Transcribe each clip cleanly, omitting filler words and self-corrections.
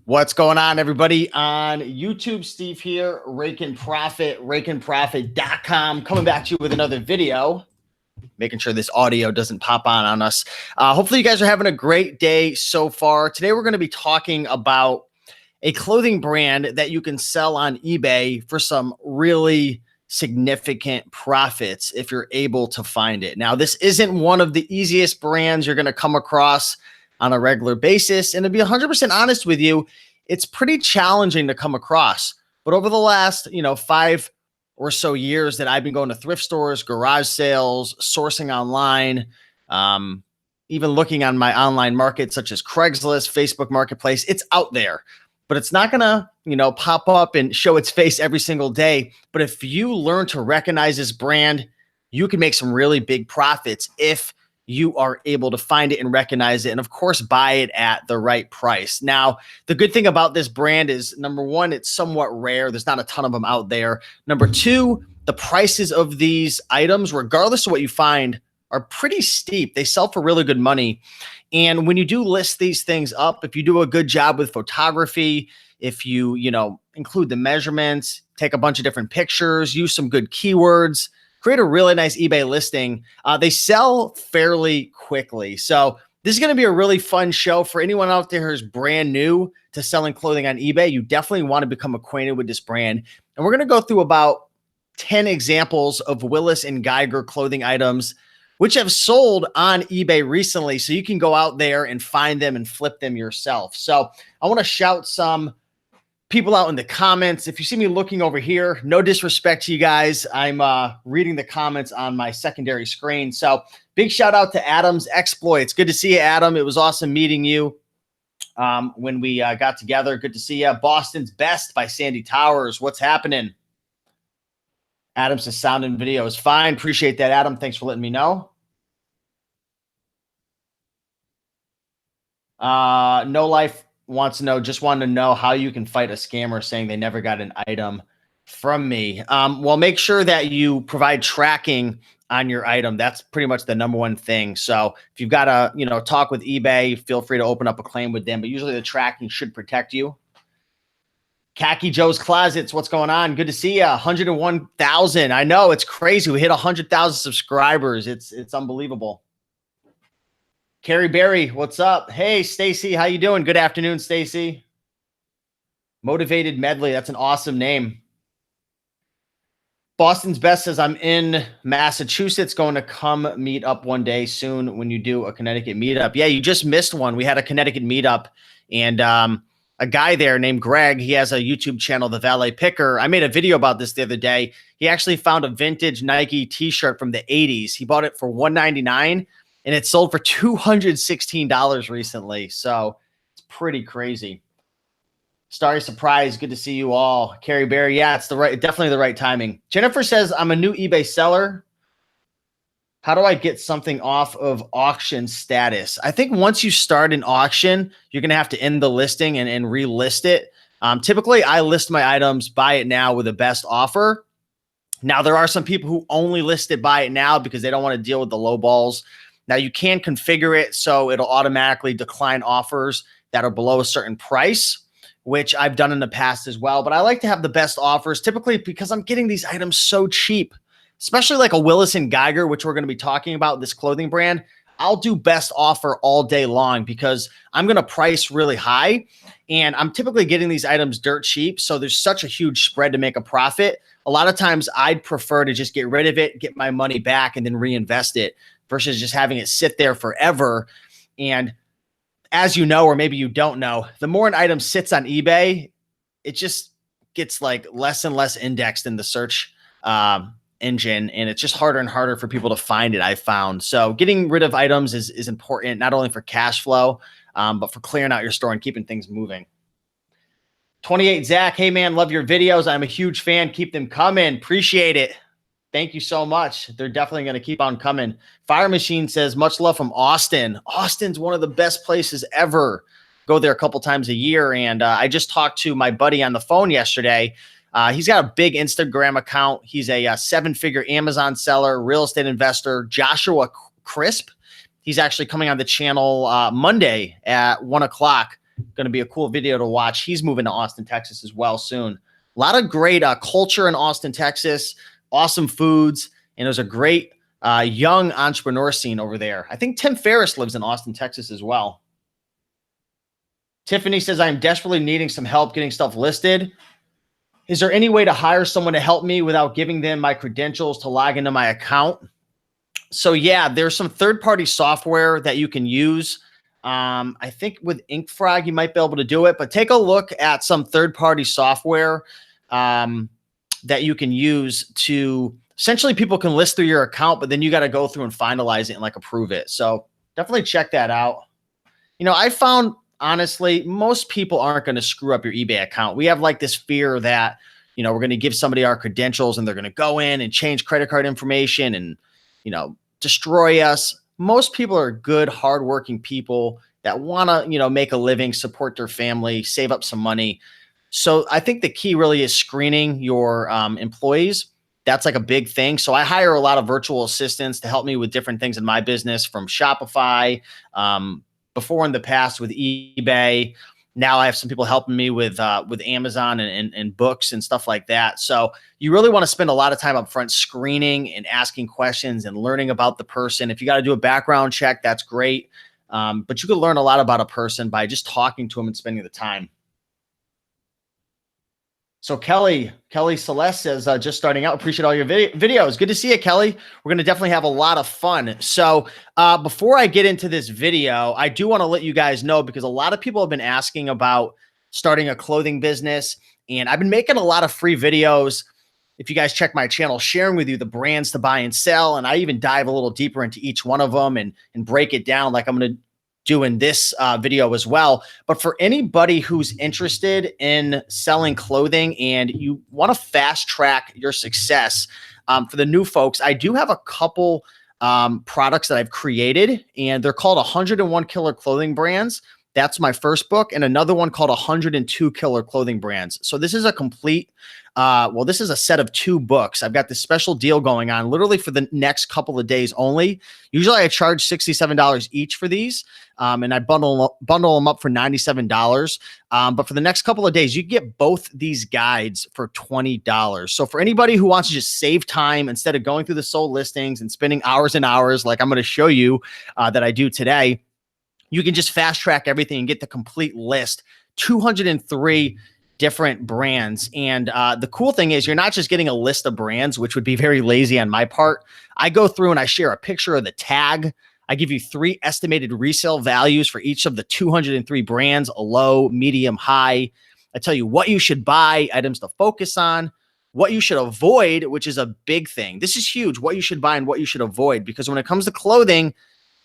What's going on, everybody on YouTube? Steve here, Raiken Profit, RaikenProfit.com, coming back to you with another video, making sure this audio doesn't pop on us. Hopefully you guys are having a great day so far. Today we're going to be talking about a clothing brand that you can sell on eBay for some really significant profits if you're able to find it. Now, this isn't one of the easiest brands you're going to come across on a regular basis. And to be 100% honest with you, it's pretty challenging to come across. But over the last, 5 or so years that I've been going to thrift stores, garage sales, sourcing online, even looking on my online market, such as Craigslist, Facebook Marketplace, it's out there. But it's not going to, pop up and show its face every single day. But if you learn to recognize this brand, you can make some really big profits if you are able to find it and recognize it, and of course, buy it at the right price. Now, the good thing about this brand is, number one, it's somewhat rare. There's not a ton of them out there. Number two, the prices of these items, regardless of what you find, are pretty steep. They sell for really good money. And when you do list these things up, if you do a good job with photography, if you, include the measurements, take a bunch of different pictures, use some good keywords, create a really nice eBay listing, they sell fairly quickly. So this is going to be a really fun show for anyone out there who's brand new to selling clothing on eBay. You definitely want to become acquainted with this brand. And we're going to go through about 10 examples of Willis and Geiger clothing items, which have sold on eBay recently. So you can go out there and find them and flip them yourself. So I want to shout some people out in the comments. If you see me looking over here, no disrespect to you guys. I'm reading the comments on my secondary screen. So big shout out to Adam's Exploits. Good to see you, Adam. It was awesome meeting you when we got together. Good to see you. Boston's Best by Sandy Towers. What's happening? Adam says sound and video is fine. Appreciate that, Adam. Thanks for letting me know. No Life wants to know, just wanted to know how you can fight a scammer saying they never got an item from me. Well, make sure that you provide tracking on your item. That's pretty much the number one thing. So if you've got to, talk with eBay, feel free to open up a claim with them, but usually the tracking should protect you. Khaki Joe's Closets, what's going on? Good to see you. 101,000. I know, it's crazy. We hit 100,000 subscribers. It's unbelievable. Carrie Berry, what's up? Hey, Stacy, how you doing? Good afternoon, Stacy. Motivated Medley, that's an awesome name. Boston's Best says, I'm in Massachusetts, going to come meet up one day soon when you do a Connecticut meetup. Yeah, you just missed one. We had a Connecticut meetup, and a guy there named Greg, he has a YouTube channel, The Valet Picker. I made a video about this the other day. He actually found a vintage Nike t-shirt from the 80s. He bought it for $199. And it sold for $216 recently. So it's pretty crazy. Starry Surprise, good to see you all. Carrie Berry, yeah, it's definitely the right timing. Jennifer says, I'm a new eBay seller. How do I get something off of auction status? I think once you start an auction, you're going to have to end the listing and relist it. Typically, I list my items, buy it now with the best offer. Now, there are some people who only list it, buy it now because they don't want to deal with the low balls. Now, you can configure it so it'll automatically decline offers that are below a certain price, which I've done in the past as well. But I like to have the best offers, typically because I'm getting these items so cheap, especially like a Willis and Geiger, which we're going to be talking about, this clothing brand. I'll do best offer all day long because I'm going to price really high, and I'm typically getting these items dirt cheap. So there's such a huge spread to make a profit. A lot of times I'd prefer to just get rid of it, get my money back, and then reinvest it, versus just having it sit there forever. And as you know, or maybe you don't know, the more an item sits on eBay, it just gets like less and less indexed in the search engine. And it's just harder and harder for people to find it, I've found. So getting rid of items is important, not only for cash flow, but for clearing out your store and keeping things moving. 28 Zach, hey man, love your videos. I'm a huge fan. Keep them coming. Appreciate it. Thank you so much. They're definitely going to keep on coming. Fire Machine says, much love from Austin. Austin's one of the best places ever. Go there a couple times a year. And I just talked to my buddy on the phone yesterday. He's got a big Instagram account. He's a 7-figure Amazon seller, real estate investor, Joshua Crisp. He's actually coming on the channel Monday at 1 o'clock. going to be a cool video to watch. He's moving to Austin, Texas as well soon. A lot of great culture in Austin, Texas, awesome foods, and there's a great young entrepreneur scene over there. I think Tim Ferriss lives in Austin, Texas as well. Tiffany says, I'm desperately needing some help getting stuff listed. Is there any way to hire someone to help me without giving them my credentials to log into my account? So yeah, there's some third-party software that you can use. I think with InkFrog, you might be able to do it, but take a look at some third-party software that you can use to essentially people can list through your account, but then you got to go through and finalize it and like approve it. So definitely check that out. You know, I found honestly, most people aren't going to screw up your eBay account. We have like this fear that, you know, we're going to give somebody our credentials and they're going to go in and change credit card information and, you know, destroy us. Most people are good, hardworking people that want to, you know, make a living, support their family, save up some money. So I think the key really is screening your employees. That's like a big thing. So I hire a lot of virtual assistants to help me with different things in my business, from Shopify, before in the past with eBay. Now I have some people helping me with Amazon and books and stuff like that. So you really want to spend a lot of time up front screening and asking questions and learning about the person. If you got to do a background check, that's great. But you can learn a lot about a person by just talking to them and spending the time. So Kelly Celeste says, just starting out, appreciate all your videos. Good to see you, Kelly. We're going to definitely have a lot of fun. So before I get into this video, I do want to let you guys know, because a lot of people have been asking about starting a clothing business, and I've been making a lot of free videos. If you guys check my channel, sharing with you the brands to buy and sell, and I even dive a little deeper into each one of them and break it down like I'm going to do in this video as well. But for anybody who's interested in selling clothing and you want to fast track your success, for the new folks, I do have a couple products that I've created, and they're called 101 Killer Clothing Brands. That's my first book, and another one called 102 Killer Clothing Brands. So this is a complete, well, this is a set of 2 books. I've got this special deal going on literally for the next couple of days only. Usually I charge $67 each for these, and I bundle them up for $97. But for the next couple of days, you get both these guides for $20. So for anybody who wants to just save time instead of going through the sold listings and spending hours and hours like I'm going to show you that I do today, you can just fast track everything and get the complete list, 203 different brands. And the cool thing is you're not just getting a list of brands, which would be very lazy on my part. I go through and I share a picture of the tag. I give you 3 estimated resale values for each of the 203 brands, a low, medium, high. I tell you what you should buy, items to focus on, what you should avoid, which is a big thing. This is huge, what you should buy and what you should avoid, because when it comes to clothing,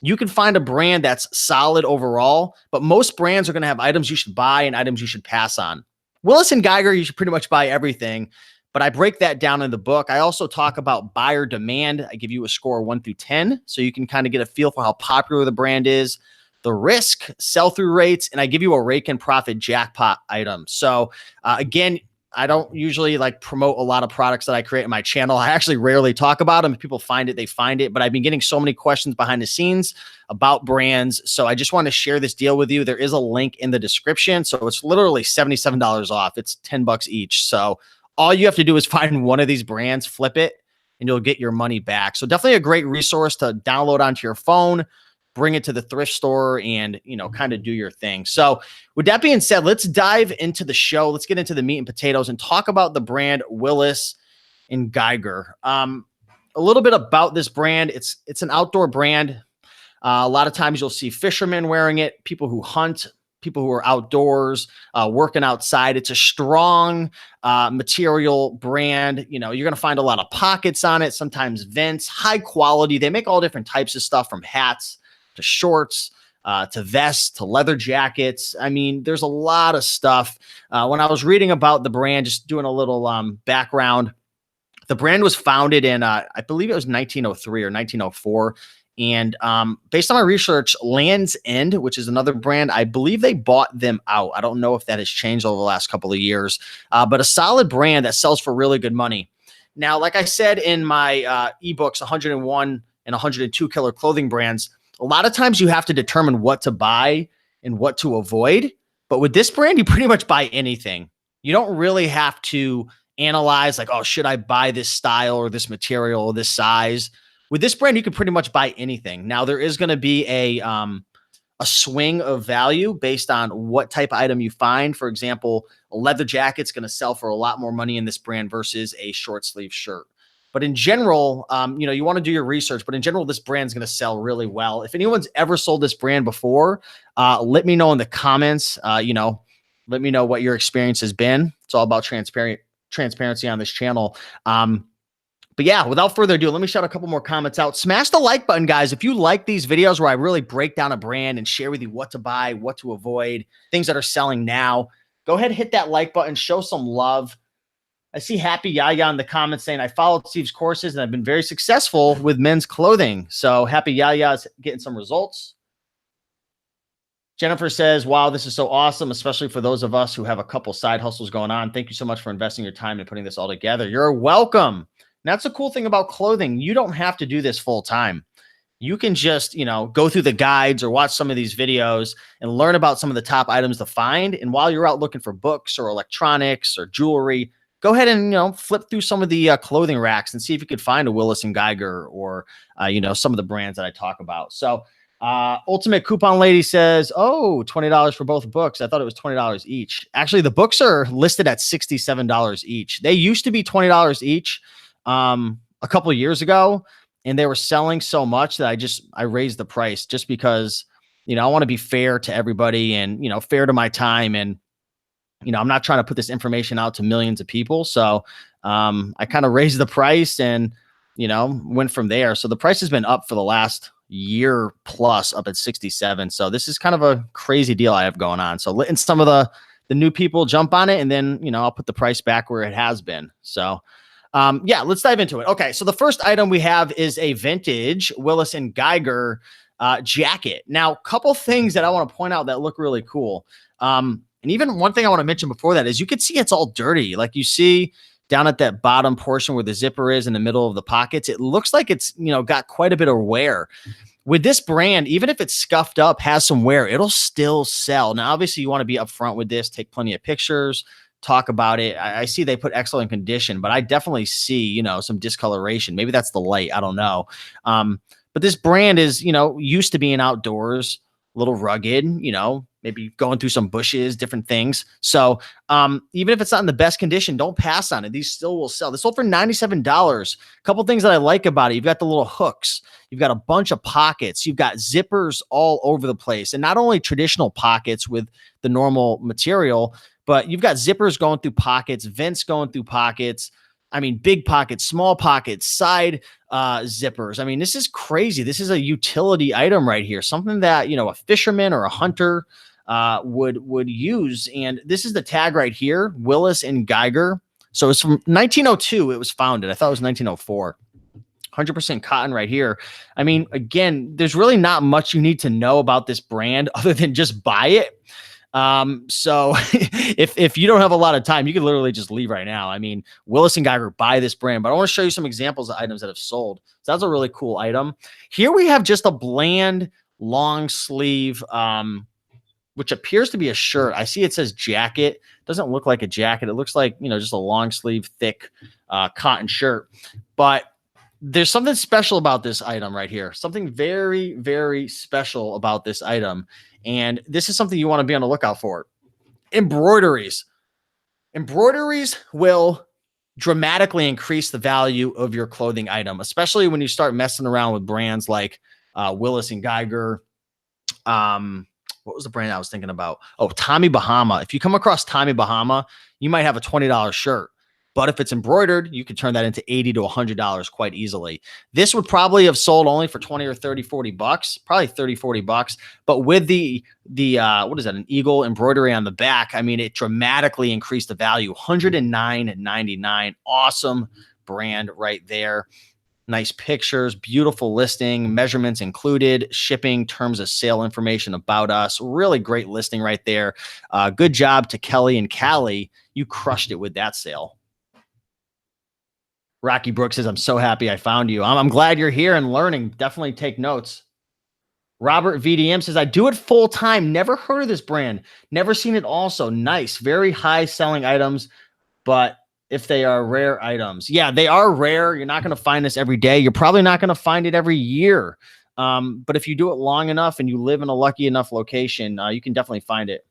you can find a brand that's solid overall, but most brands are going to have items you should buy and items you should pass on. Willis and Geiger, you should pretty much buy everything, but I break that down in the book. I also talk about buyer demand. I give you a score 1 through 10, so you can kind of get a feel for how popular the brand is, the risk, sell-through rates, and I give you a Raiken profit jackpot item. So again, I don't usually like promote a lot of products that I create in my channel. I actually rarely talk about them. If people find it, they find it. But I've been getting so many questions behind the scenes about brands. So I just want to share this deal with you. There is a link in the description. So it's literally $77 off. It's $10 each. So all you have to do is find one of these brands, flip it, and you'll get your money back. So definitely a great resource to download onto your phone, bring it to the thrift store, and, you know, kind of do your thing. So with that being said, let's dive into the show. Let's get into the meat and potatoes and talk about the brand Willis and Geiger. A little bit about this brand. It's an outdoor brand. A lot of times you'll see fishermen wearing it, people who hunt, people who are outdoors, working outside. It's a strong material brand. You know, you're going to find a lot of pockets on it, sometimes vents, high quality. They make all different types of stuff, from hats to shorts, to vests, to leather jackets. I mean, there's a lot of stuff. When I was reading about the brand, just doing a little background, the brand was founded in, I believe it was 1903 or 1904. And based on my research, Land's End, which is another brand, I believe they bought them out. I don't know if that has changed over the last couple of years, but a solid brand that sells for really good money. Now, like I said in my ebooks, 101 and 102 Killer Clothing Brands, a lot of times you have to determine what to buy and what to avoid. But with this brand, you pretty much buy anything. You don't really have to analyze like, oh, should I buy this style or this material or this size? With this brand, you can pretty much buy anything. Now, there is going to be a swing of value based on what type of item you find. For example, a leather jacket's going to sell for a lot more money in this brand versus a short sleeve shirt. But in general, you want to do your research, but in general, this brand's going to sell really well. If anyone's ever sold this brand before, let me know in the comments. Let me know what your experience has been. It's all about transparency on this channel. But yeah, without further ado, let me shout a couple more comments out. Smash the like button, guys. If you like these videos where I really break down a brand and share with you what to buy, what to avoid, things that are selling now, go ahead and hit that like button. Show some love. I see Happy Yaya in the comments saying, I followed Steve's courses and I've been very successful with men's clothing. So Happy Yaya is getting some results. Jennifer says, wow, this is so awesome, especially for those of us who have a couple side hustles going on. Thank you so much for investing your time and putting this all together. You're welcome. And that's the cool thing about clothing. You don't have to do this full time. You can just, go through the guides or watch some of these videos and learn about some of the top items to find. And while you're out looking for books or electronics or jewelry, go ahead and, flip through some of the clothing racks and see if you could find a Willis and Geiger or, some of the brands that I talk about. So Ultimate Coupon Lady says, oh, $20 for both books. I thought it was $20 each. Actually, the books are listed at $67 each. They used to be $20 each a couple of years ago, and they were selling so much that I raised the price just because, I want to be fair to everybody and, fair to my time. And, I'm not trying to put this information out to millions of people. So I kind of raised the price and, went from there. So the price has been up for the last year plus, up at 67. So this is kind of a crazy deal I have going on. So letting some of the new people jump on it, and then, I'll put the price back where it has been. So yeah, let's dive into it. Okay. So the first item we have is a vintage Willis and Geiger jacket. Now, a couple things that I want to point out that look really cool. And even one thing I want to mention before that is you can see it's all dirty. Like you see down at that bottom portion where the zipper is in the middle of the pockets, it looks like it's, got quite a bit of wear. With this brand, even if it's scuffed up, has some wear, it'll still sell. Now, obviously you want to be upfront with this, take plenty of pictures, talk about it. I see they put excellent condition, but I definitely see, some discoloration. Maybe that's the light. I don't know. But this brand is, used to being outdoors, a little rugged, maybe going through some bushes, different things. So even if it's not in the best condition, don't pass on it. These still will sell. This sold for $97. A couple things that I like about it. You've got the little hooks. You've got a bunch of pockets. You've got zippers all over the place. And not only traditional pockets with the normal material, but you've got zippers going through pockets, vents going through pockets. I mean, big pockets, small pockets, side zippers. I mean, this is crazy. This is a utility item right here. Something that, a fisherman or a hunter would use. And this is the tag right here, Willis and Geiger. So it's from 1902. It was founded. I thought it was 1904. 100% cotton right here. I mean, again, there's really not much you need to know about this brand other than just buy it. So if you don't have a lot of time, you can literally just leave right now. I mean, Willis and Geiger, buy this brand, but I want to show you some examples of items that have sold. So that's a really cool item. Here we have just a bland long sleeve, which appears to be a shirt. I see it says jacket. Doesn't look like a jacket. It looks like, just a long sleeve, thick, cotton shirt, but there's something special about this item right here. Something very, very special about this item. And this is something you want to be on the lookout for. Embroideries. Embroideries will dramatically increase the value of your clothing item, especially when you start messing around with brands like Willis and Geiger. What was the brand I was thinking about? Oh, Tommy Bahama. If you come across Tommy Bahama, you might have a $20 shirt. But if it's embroidered, you could turn that into $80 to $100 quite easily. This would probably have sold only for 20 or 30, 40 bucks, probably 30, 40 bucks. But with the what is that? An eagle embroidery on the back. I mean, it dramatically increased the value. $109.99. Awesome brand right there. Nice pictures, beautiful listing, measurements included, shipping, terms of sale information about us. Really great listing right there. Good job to Kelly and Callie. You crushed it with that sale. Rocky Brooks says, I'm so happy I found you. I'm glad you're here and learning. Definitely take notes. Robert VDM says, I do it full time. Never heard of this brand. Never seen it also. Nice. Very high selling items, but if they are rare items, yeah, they are rare. You're not going to find this every day. You're probably not going to find it every year. But if you do it long enough and you live in a lucky enough location, you can definitely find it.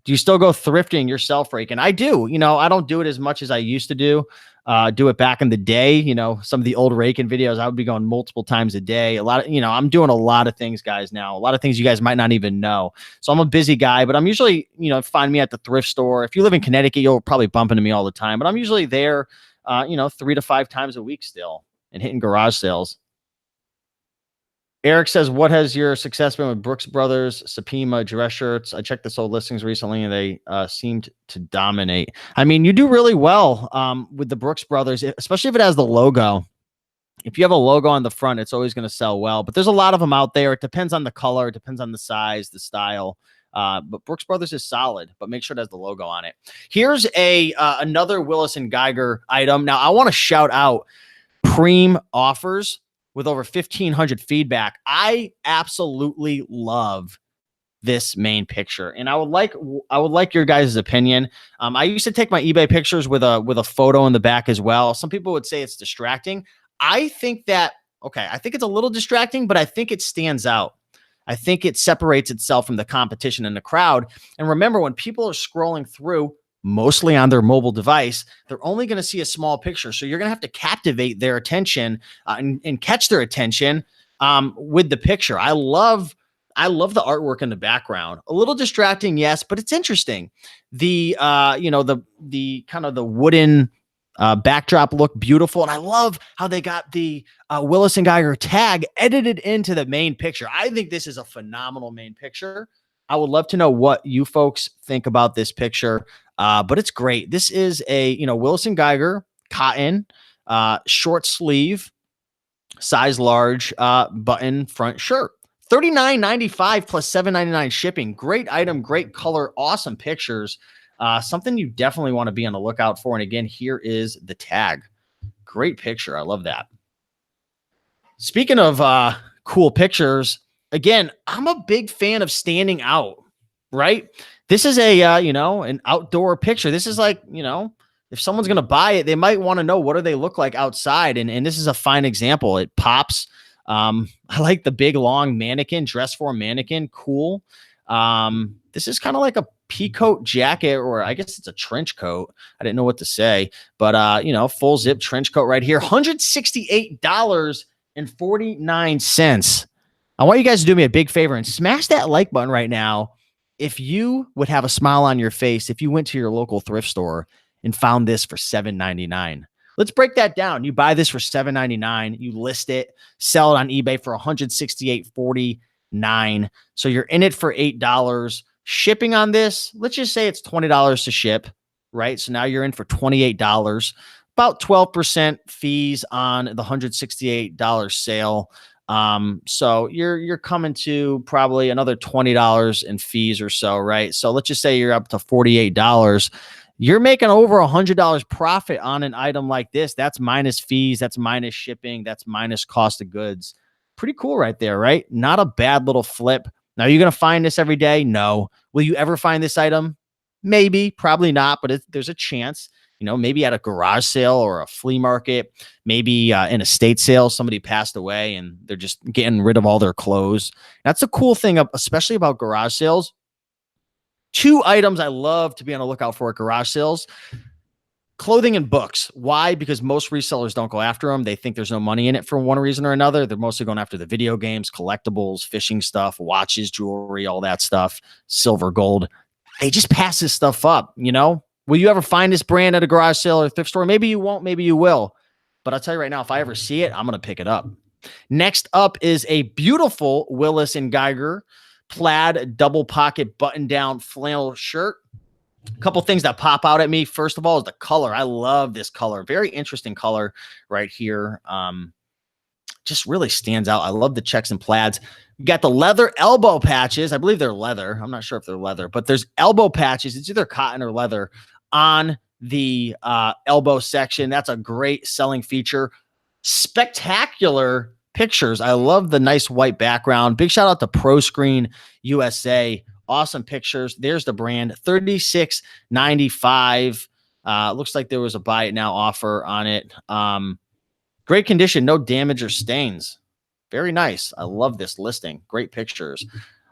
Do you still go thrifting yourself, Raiken? I do. You know, I don't do it as much as I used to do. Do it back in the day. You know, some of the old Raiken videos, I would be going multiple times a day. A lot of, you know, I'm doing a lot of things, guys, now. A lot of things you guys might not even know. So I'm a busy guy, but I'm usually, you know, find me at the thrift store. If you live in Connecticut, you'll probably bump into me all the time, but I'm usually there, you know, 3 to 5 times a week still and hitting garage sales. Eric says, what has your success been with Brooks Brothers, Supima, dress shirts? I checked the sold listings recently and they seemed to dominate. I mean, you do really well with the Brooks Brothers, especially if it has the logo. If you have a logo on the front, it's always going to sell well. But there's a lot of them out there. It depends on the color. It depends on the size, the style. But Brooks Brothers is solid, but make sure it has the logo on it. Here's another Willis and Geiger item. Now, I want to shout out Preem Offers with over 1,500 feedback. I absolutely love this main picture, and I would like your guys' opinion. I used to take my eBay pictures with a photo in the back as well. Some people would say it's distracting. I think it's a little distracting, but I think it stands out. I think it separates itself from the competition in the crowd. And remember, when people are scrolling through, mostly on their mobile device, they're only going to see a small picture. So you're going to have to captivate their attention and catch their attention with the picture. I love the artwork in the background. A little distracting, yes, but it's interesting. The kind of the wooden backdrop look beautiful. And I love how they got the Willis and Geiger tag edited into the main picture. I think this is a phenomenal main picture. I would love to know what you folks think about this picture. But it's great. This is a, Willis and Geiger cotton, short sleeve, size large, button front shirt. $39.95 plus $7.99 shipping. Great item, great color, awesome pictures. Something you definitely want to be on the lookout for. And again, here is the tag. Great picture. I love that. Speaking of cool pictures, again, I'm a big fan of standing out, right? This is an outdoor picture. This is like, if someone's going to buy it, they might want to know what do they look like outside. And this is a fine example. It pops. I like the big, long mannequin, dress form mannequin. Cool. This is kind of like a peacoat jacket, or I guess it's a trench coat. I didn't know what to say, but, full zip trench coat right here. $168.49. I want you guys to do me a big favor and smash that like button right now. If you would have a smile on your face, if you went to your local thrift store and found this for $7.99, let's break that down. You buy this for $7.99, you list it, sell it on eBay for $168.49. So you're in it for $8. Shipping on this, let's just say it's $20 to ship, right? So now you're in for $28, about 12% fees on the $168 sale. So you're coming to probably another $20 in fees or so, right? So let's just say you're up to $48. You're making over $100 profit on an item like this. That's minus fees. That's minus shipping. That's minus cost of goods. Pretty cool right there, right? Not a bad little flip. Now, you're going to find this every day? No. Will you ever find this item? Maybe, probably not, but there's a chance. Maybe at a garage sale or a flea market, maybe in a estate sale, somebody passed away and they're just getting rid of all their clothes. That's a cool thing, especially about garage sales. 2 items I love to be on the lookout for at garage sales: clothing and books. Why? Because most resellers don't go after them. They think there's no money in it for one reason or another. They're mostly going after the video games, collectibles, fishing stuff, watches, jewelry, all that stuff, silver, gold. They just pass this stuff up, Will you ever find this brand at a garage sale or thrift store? Maybe you won't, maybe you will. But I'll tell you right now, if I ever see it, I'm going to pick it up. Next up is a beautiful Willis and Geiger plaid double pocket button down flannel shirt. A couple things that pop out at me. First of all is the color. I love this color. Very interesting color right here. Just really stands out. I love the checks and plaids. You got the leather elbow patches. I believe they're leather. I'm not sure if they're leather, but there's elbow patches. It's either cotton or leather on the elbow section. That's a great selling feature. Spectacular pictures. I love the nice white background. Big shout out to Pro Screen USA. Awesome pictures. There's the brand, $36.95. Looks like there was a buy it now offer on it. Great condition, no damage or stains. Very nice. I love this listing. Great pictures.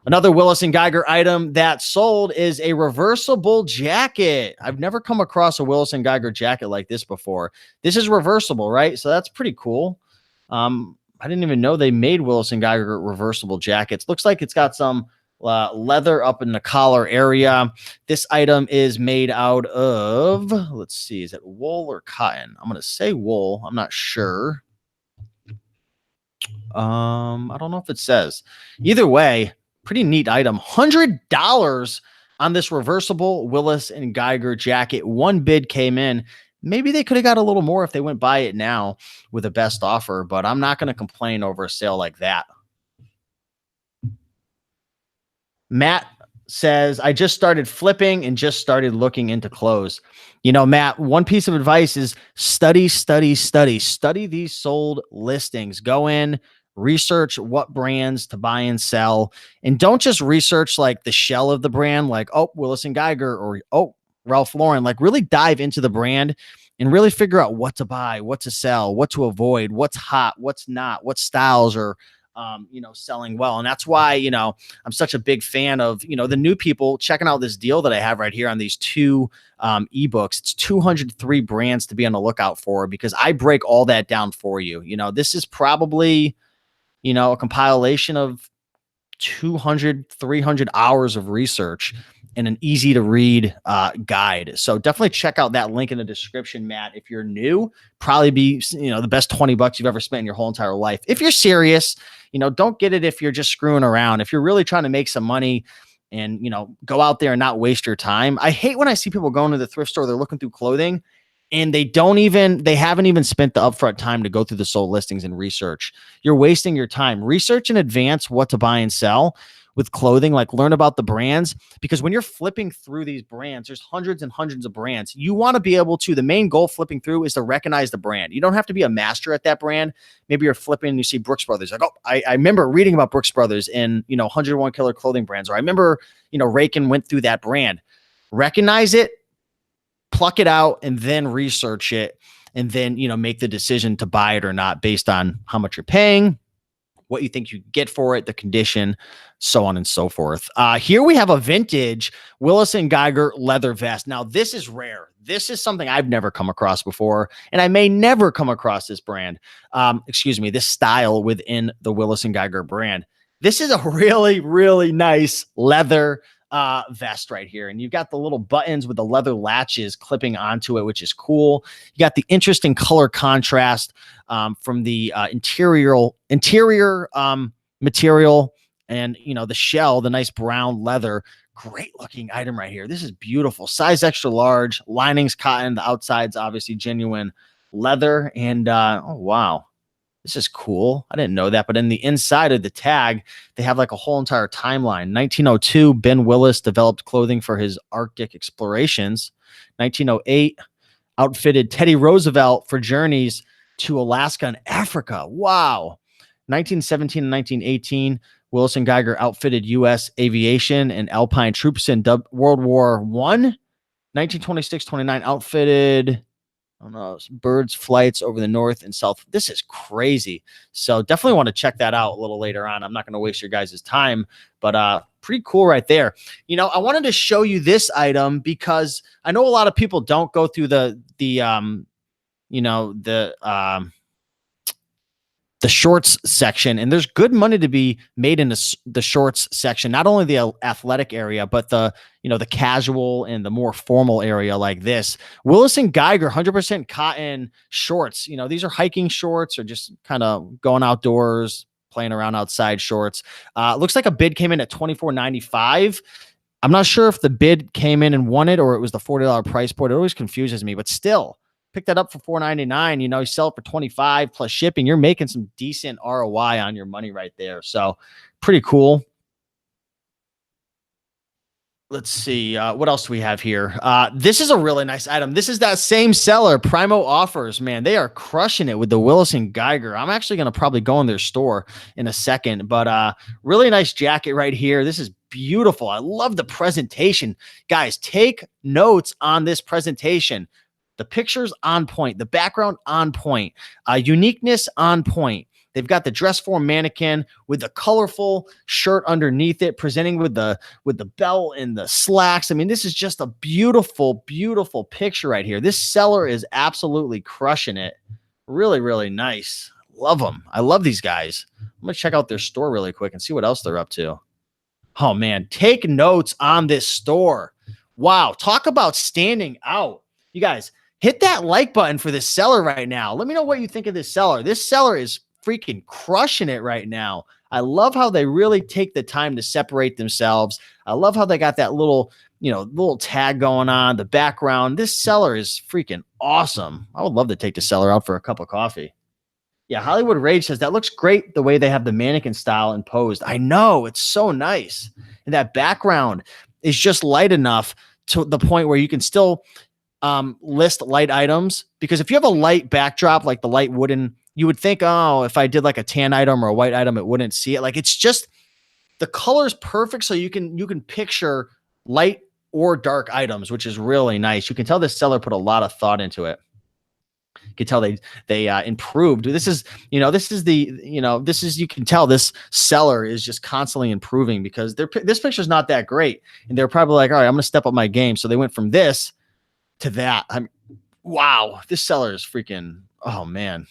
Another Willis and Geiger item that sold is a reversible jacket. I've never come across a Willis and Geiger jacket like this before. This is reversible, right? So that's pretty cool. I didn't even know they made Willis and Geiger reversible jackets. Looks like it's got some leather up in the collar area. This item is made out of, let's see, is it wool or cotton? I'm going to say wool. I'm not sure. I don't know if it says. Either way, pretty neat item. $100 on this reversible Willis and Geiger jacket. One bid came in. Maybe they could have got a little more if they went buy it now with a best offer, but I'm not going to complain over a sale like that. Matt says, I just started flipping and just started looking into clothes. You know, Matt, one piece of advice is study these sold listings. Go in, research what brands to buy and sell, and don't just research like the shell of the brand, like, oh, Willis and Geiger or, oh, Ralph Lauren. Like, really dive into the brand and really figure out what to buy, what to sell, what to avoid, what's hot, what's not, what styles are selling well. And that's why, I'm such a big fan of, the new people checking out this deal that I have right here on these two ebooks. It's 203 brands to be on the lookout for, because I break all that down for you. This is probably, a compilation of 200, 300 hours of research and an easy to read guide. So definitely check out that link in the description, Matt. If you're new, probably be, the best $20 you've ever spent in your whole entire life. If you're serious, don't get it if you're just screwing around. If you're really trying to make some money and, go out there and not waste your time. I hate when I see people going to the thrift store, they're looking through clothing and they haven't even spent the upfront time to go through the sold listings and research. You're wasting your time. Research in advance what to buy and sell with clothing, like learn about the brands, because when you're flipping through these brands, there's hundreds and hundreds of brands. You want to be able to, the main goal flipping through is to recognize the brand. You don't have to be a master at that brand. Maybe you're flipping and you see Brooks Brothers. Like, oh, I remember reading about Brooks Brothers in, 101 Killer Clothing Brands, or I remember, Raiken went through that brand. Recognize it, pluck it out, and then research it. And then, make the decision to buy it or not based on how much you're paying, what you think you get for it, the condition, so on and so forth. Here we have a vintage Willis and Geiger leather vest. Now, this is rare. This is something I've never come across before, and I may never come across this brand. This style within the Willis and Geiger brand. This is a really, really nice leather vest right here. And you've got the little buttons with the leather latches clipping onto it, which is cool. You got the interesting color contrast from the interior material and, the shell, the nice brown leather. Great looking item right here. This is beautiful. Size extra large, linings cotton. The outside's obviously genuine leather. And oh, wow. This is cool. I didn't know that. But in the inside of the tag, they have like a whole entire timeline. 1902, Ben Willis developed clothing for his Arctic explorations. 1908, outfitted Teddy Roosevelt for journeys to Alaska and Africa. Wow. 1917 and 1918, Willis and Geiger outfitted U.S. aviation and Alpine troops in World War I. 1926-29, outfitted birds flights over the north and south. This is crazy. So definitely want to check that out a little later on. I'm not going to waste your guys' time, but pretty cool right there. I wanted to show you this item because I know a lot of people don't go through the shorts section, and there's good money to be made in the shorts section, not only the athletic area, but the casual and the more formal area like this. Willis and Geiger 100% cotton shorts. These are hiking shorts or just kind of going outdoors, playing around outside shorts. Looks like a bid came in at $24.95. I'm not sure if the bid came in and won it or it was the $40 price point. It always confuses me, but still, pick that up for $4.99. You sell it for $25 plus shipping. You're making some decent ROI on your money right there. So pretty cool. Let's see. What else do we have here? This is a really nice item. This is that same seller, Primo Offers. Man, they are crushing it with the Willis and Geiger. I'm actually going to probably go in their store in a second, but really nice jacket right here. This is beautiful. I love the presentation. Guys, take notes on this presentation. The pictures on point, the background on point, uniqueness on point. They've got the dress form mannequin with the colorful shirt underneath it, presenting with the belt and the slacks. I mean, this is just a beautiful, beautiful picture right here. This seller is absolutely crushing it. Really, really nice. Love them. I love these guys. I'm going to check out their store really quick and see what else they're up to. Oh, man. Take notes on this store. Wow. Talk about standing out. You guys, hit that like button for this seller right now. Let me know what you think of this seller. This seller is freaking crushing it right now. I love how they really take the time to separate themselves. I love how they got that little, little tag going on, the background. This seller is freaking awesome. I would love to take the seller out for a cup of coffee. Yeah, Hollywood Rage says that looks great the way they have the mannequin style imposed. I know, it's so nice. And that background is just light enough to the point where you can still list light items, because if you have a light backdrop, like the light wooden, you would think, oh, if I did like a tan item or a white item, it wouldn't see it. Like, it's just, the color is perfect. So you can picture light or dark items, which is really nice. You can tell this seller put a lot of thought into it. You can tell they improved. This is, you can tell this seller is just constantly improving, because this picture is not that great. And they're probably like, all right, I'm going to step up my game. So they went from this to that. Wow, this seller is freaking, oh man.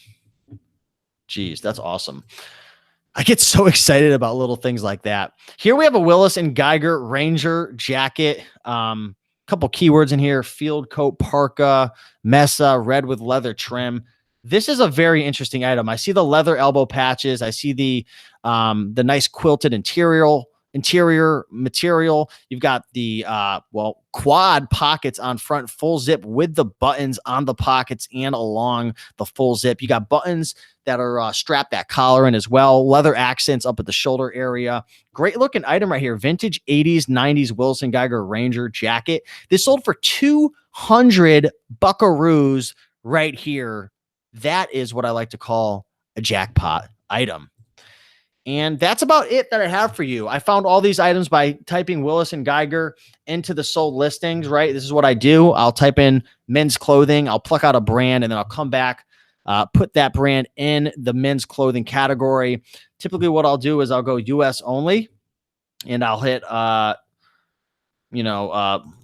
Geez, that's awesome. I get so excited about little things like that. Here we have a Willis and Geiger Ranger jacket. Couple keywords in here: field coat, parka, mesa, red with leather trim. This is a very interesting item. I see the leather elbow patches. I see the nice quilted interior material. You've got the quad pockets on front, full zip with the buttons on the pockets and along the full zip. You got buttons that are strapped that collar in as well. Leather accents up at the shoulder area. Great looking item right here. Vintage 80s, 90s Willis and Geiger Ranger jacket. This sold for 200 buckaroos right here. That is what I like to call a jackpot item. And that's about it that I have for you. I found all these items by typing Willis and Geiger into the sold listings, right? This is what I do. I'll type in men's clothing. I'll pluck out a brand, and then I'll come back, put that brand in the men's clothing category. Typically what I'll do is I'll go US only, and I'll hit, I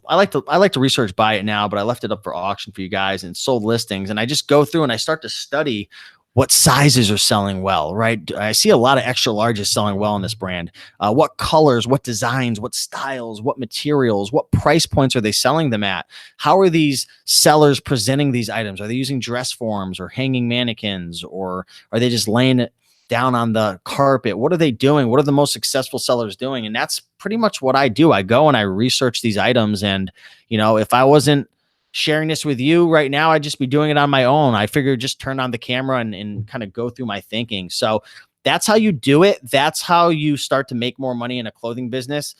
like to research buy it now, but I left it up for auction for you guys and sold listings. And I just go through and I start to study what sizes are selling well, right? I see a lot of extra larges selling well in this brand. What colors, what designs, what styles, what materials, what price points are they selling them at? How are these sellers presenting these items? Are they using dress forms or hanging mannequins, or are they just laying it down on the carpet? What are they doing? What are the most successful sellers doing? And that's pretty much what I do. I go and I research these items. And, if I wasn't sharing this with you right now, I'd just be doing it on my own. I figured just turn on the camera and kind of go through my thinking. So that's how you do it. That's how you start to make more money in a clothing business.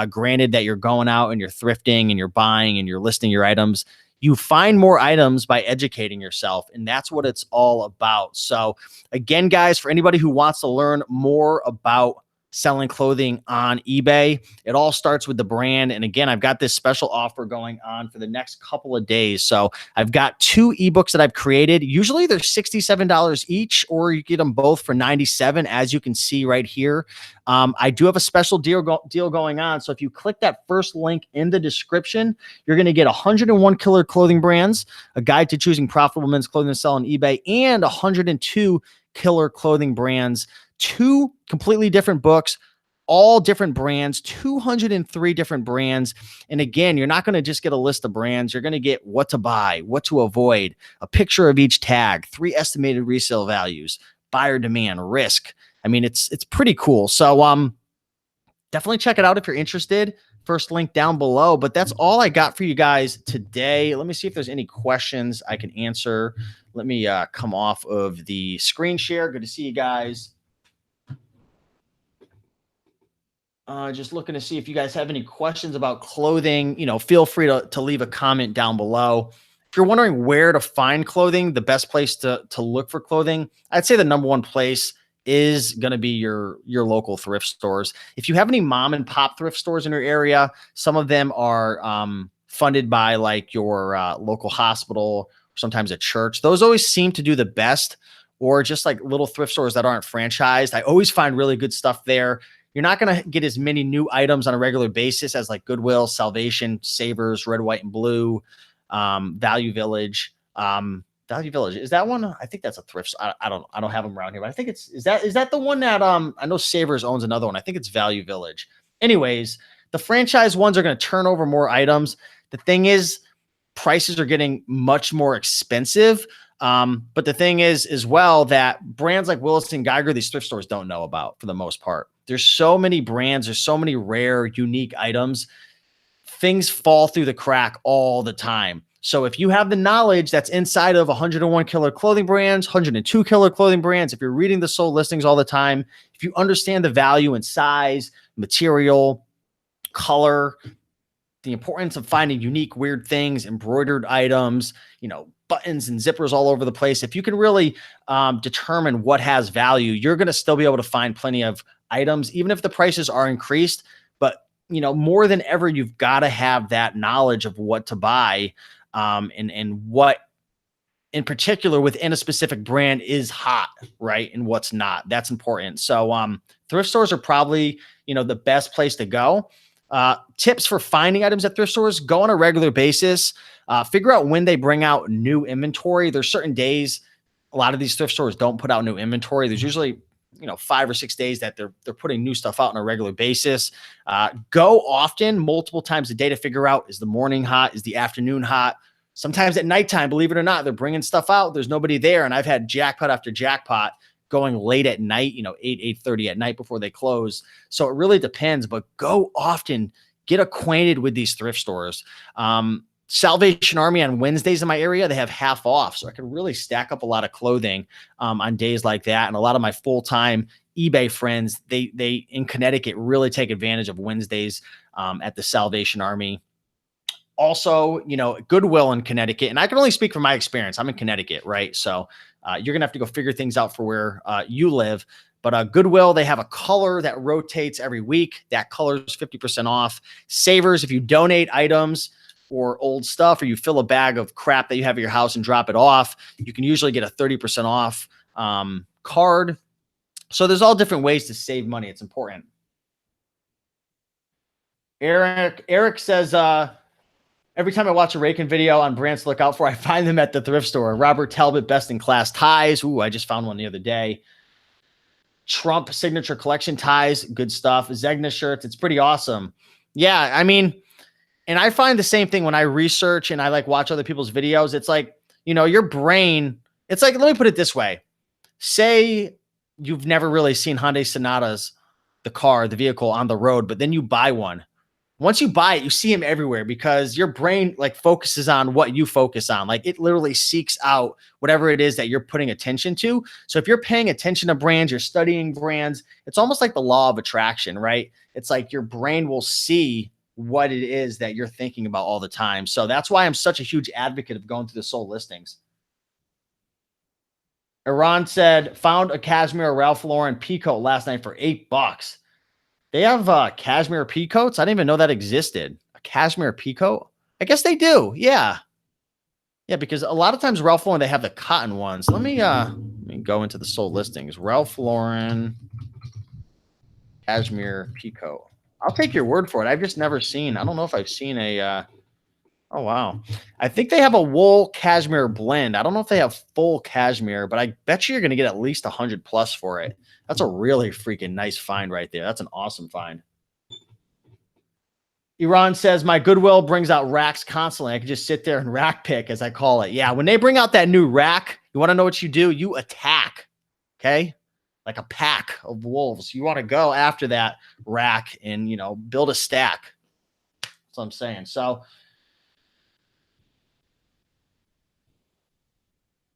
Granted that you're going out and you're thrifting and you're buying and you're listing your items. You find more items by educating yourself, and that's what it's all about. So again, guys, for anybody who wants to learn more about selling clothing on eBay, it all starts with the brand. And again, I've got this special offer going on for the next couple of days. So I've got 2 ebooks that I've created. Usually they're $67 each, or you get them both for $97, as you can see right here. I do have a special deal going on. So if you click that first link in the description, you're going to get 101 killer clothing brands, a guide to choosing profitable men's clothing to sell on eBay, and 102 killer clothing brands. 2 completely different books, all different brands, 203 different brands. And again, you're not going to just get a list of brands. You're going to get what to buy, what to avoid, a picture of each tag, 3 estimated resale values, buyer demand, risk. I mean, it's pretty cool. So definitely check it out if you're interested. First link down below. But that's all I got for you guys today. Let me see if there's any questions I can answer. Let me come off of the screen share. Good to see you guys. Just looking to see if you guys have any questions about clothing. Feel free to leave a comment down below. If you're wondering where to find clothing, the best place to look for clothing, I'd say the number one place is going to be your local thrift stores. If you have any mom and pop thrift stores in your area, some of them are funded by like your local hospital, sometimes a church. Those always seem to do the best, or just like little thrift stores that aren't franchised. I always find really good stuff there. You're not going to get as many new items on a regular basis as like Goodwill, Salvation, Savers, Red, White, and Blue, Value Village. Value Village, is that one? I think that's a thrift. I don't have them around here, but I think is that the one that I know Savers owns another one. I think it's Value Village. Anyways, the franchise ones are going to turn over more items. The thing is, prices are getting much more expensive. But the thing is as well that brands like Willis and Geiger, these thrift stores don't know about for the most part. There's so many brands, there's so many rare, unique items. Things fall through the crack all the time. So if you have the knowledge that's inside of 101 killer clothing brands, 102 killer clothing brands, if you're reading the sold listings all the time, if you understand the value and size, material, color, the importance of finding unique, weird things, embroidered items, buttons and zippers all over the place. If you can really determine what has value, you're going to still be able to find plenty of items, even if the prices are increased. But, more than ever, you've got to have that knowledge of what to buy and what in particular within a specific brand is hot, right? And what's not. That's important. So thrift stores are probably, the best place to go. Tips for finding items at thrift stores: go on a regular basis. Figure out when they bring out new inventory. There's certain days a lot of these thrift stores don't put out new inventory. There's usually 5 or 6 days that they're putting new stuff out on a regular basis. Go often, multiple times a day, to figure out, is the morning hot, is the afternoon hot. Sometimes at nighttime, believe it or not, they're bringing stuff out, there's nobody there, and I've had jackpot after jackpot going late at night, 8:30 at night before they close. So it really depends, but go often, get acquainted with these thrift stores. Salvation Army on Wednesdays in my area, they have half off. So I can really stack up a lot of clothing on days like that. And a lot of my full-time eBay friends, they in Connecticut really take advantage of Wednesdays at the Salvation Army. Also, Goodwill in Connecticut, and I can only speak from my experience. I'm in Connecticut, right? So you're going to have to go figure things out for where you live. But Goodwill, they have a color that rotates every week. That color is 50% off. Savers, if you donate items or old stuff, or you fill a bag of crap that you have at your house and drop it off, you can usually get a 30% off card. So there's all different ways to save money. It's important. Eric says, every time I watch a Raiken video on brands to look out for, I find them at the thrift store. Robert Talbot, best in class ties. Ooh, I just found one the other day. Trump signature collection ties, good stuff. Zegna shirts, it's pretty awesome. Yeah, I mean, and I find the same thing when I research and I like watch other people's videos. It's like, your brain, it's like, let me put it this way. Say you've never really seen Hyundai Sonatas, the vehicle on the road, but then you buy one. Once you buy it, you see them everywhere because your brain like focuses on what you focus on. Like it literally seeks out whatever it is that you're putting attention to. So if you're paying attention to brands, you're studying brands, it's almost like the law of attraction, right? It's like your brain will see what it is that you're thinking about all the time. So that's why I'm such a huge advocate of going through the sold listings. Iran said, found a cashmere Ralph Lauren peacoat last night for $8. They have cashmere peacoats. I didn't even know that existed. A cashmere peacoat? I guess they do. Yeah. Yeah, because a lot of times Ralph Lauren, they have the cotton ones. Let me go into the sold listings. Ralph Lauren cashmere peacoat. I'll take your word for it. I've just never seen. I don't know if I've seen a oh wow. I think they have a wool cashmere blend. I don't know if they have full cashmere, but I bet you're going to get at least 100 plus for it. That's a really freaking nice find right there. That's an awesome find. Iran says, my Goodwill brings out racks constantly. I can just sit there and rack pick, as I call it. Yeah, when they bring out that new rack, you want to know what you do? You attack, okay? Like a pack of wolves. You want to go after that rack and, build a stack. That's what I'm saying. So,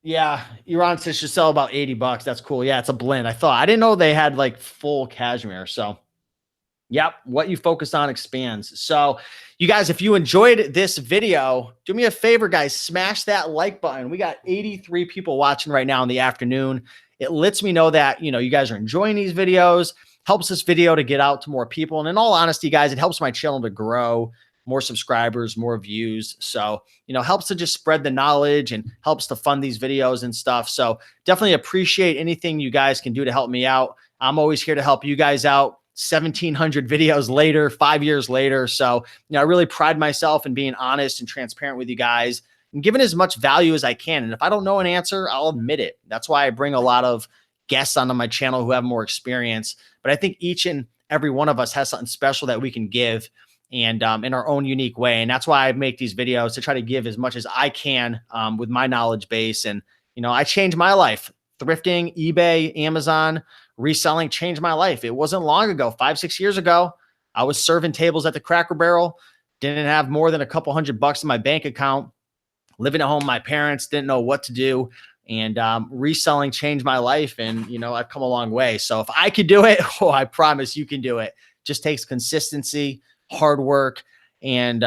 yeah, Iran says should sell about $80. That's cool. Yeah, it's a blend. I didn't know they had like full cashmere. So Yep. What you focus on expands. So you guys, if you enjoyed this video, do me a favor, guys, smash that like button. We got 83 people watching right now in the afternoon. It lets me know that, you guys are enjoying these videos, helps this video to get out to more people. And in all honesty, guys, it helps my channel to grow, more subscribers, more views. So, helps to just spread the knowledge and helps to fund these videos and stuff. So definitely appreciate anything you guys can do to help me out. I'm always here to help you guys out. 1,700 videos later, 5 years later. So, I really pride myself in being honest and transparent with you guys and giving as much value as I can. And if I don't know an answer, I'll admit it. That's why I bring a lot of guests onto my channel who have more experience. But I think each and every one of us has something special that we can give, and in our own unique way. And that's why I make these videos, to try to give as much as I can with my knowledge base. And, I changed my life. Thrifting, eBay, Amazon, reselling changed my life. It wasn't long ago, 5-6 years ago, I was serving tables at the Cracker Barrel, didn't have more than a couple $100 in my bank account, living at home with my parents, didn't know what to do. And reselling changed my life. And, I've come a long way. So if I could do it, I promise you can do it. Just takes consistency, hard work, and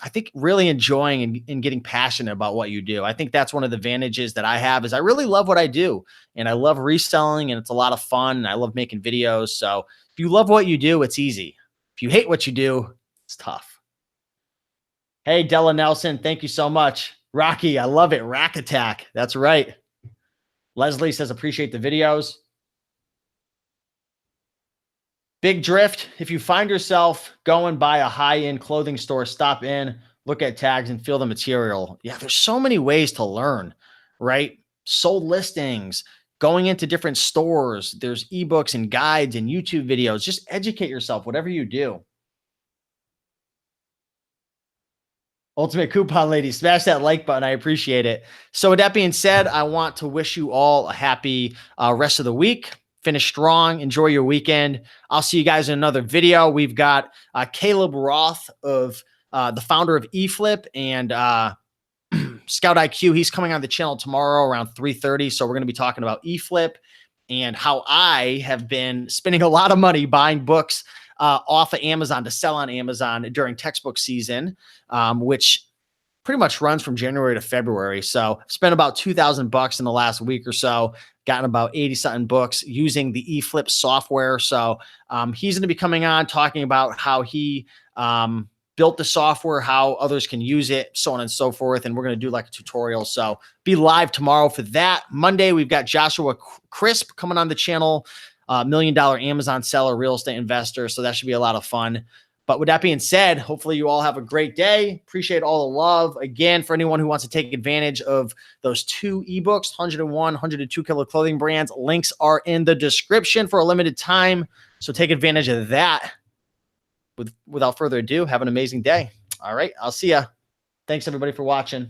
I think really enjoying and getting passionate about what you do. I think that's one of the advantages that I have, is I really love what I do, and I love reselling, and it's a lot of fun, and I love making videos. So if you love what you do, it's easy. If you hate what you do, it's tough. Hey, Della Nelson, thank you so much. Rocky, I love it. Rack Attack. That's right. Leslie says, appreciate the videos. Big Drift, if you find yourself going by a high-end clothing store, stop in, look at tags, and feel the material. Yeah, there's so many ways to learn, right? Sold listings, going into different stores. There's ebooks and guides and YouTube videos. Just educate yourself, whatever you do. Ultimate Coupon Lady, smash that like button. I appreciate it. So with that being said, I want to wish you all a happy rest of the week. Finish strong. Enjoy your weekend. I'll see you guys in another video. We've got Caleb Roth, of the founder of eFlip, and Scout IQ. He's coming on the channel tomorrow around 3:30. So we're going to be talking about eFlip and how I have been spending a lot of money buying books off of Amazon to sell on Amazon during textbook season, which pretty much runs from January to February. So I've spent about $2,000 in the last week or so, gotten about 80 something books using the eFlip software. So he's going to be coming on talking about how he built the software, how others can use it, so on and so forth. And we're going to do like a tutorial. So be live tomorrow for that. Monday, we've got Joshua Crisp coming on the channel, $1 million Amazon seller, real estate investor. So that should be a lot of fun. But with that being said, hopefully you all have a great day. Appreciate all the love. Again, for anyone who wants to take advantage of those 2 ebooks, 101, 102 Killer Clothing Brands, links are in the description for a limited time. So take advantage of that. Without further ado, have an amazing day. All right, I'll see ya. Thanks everybody for watching.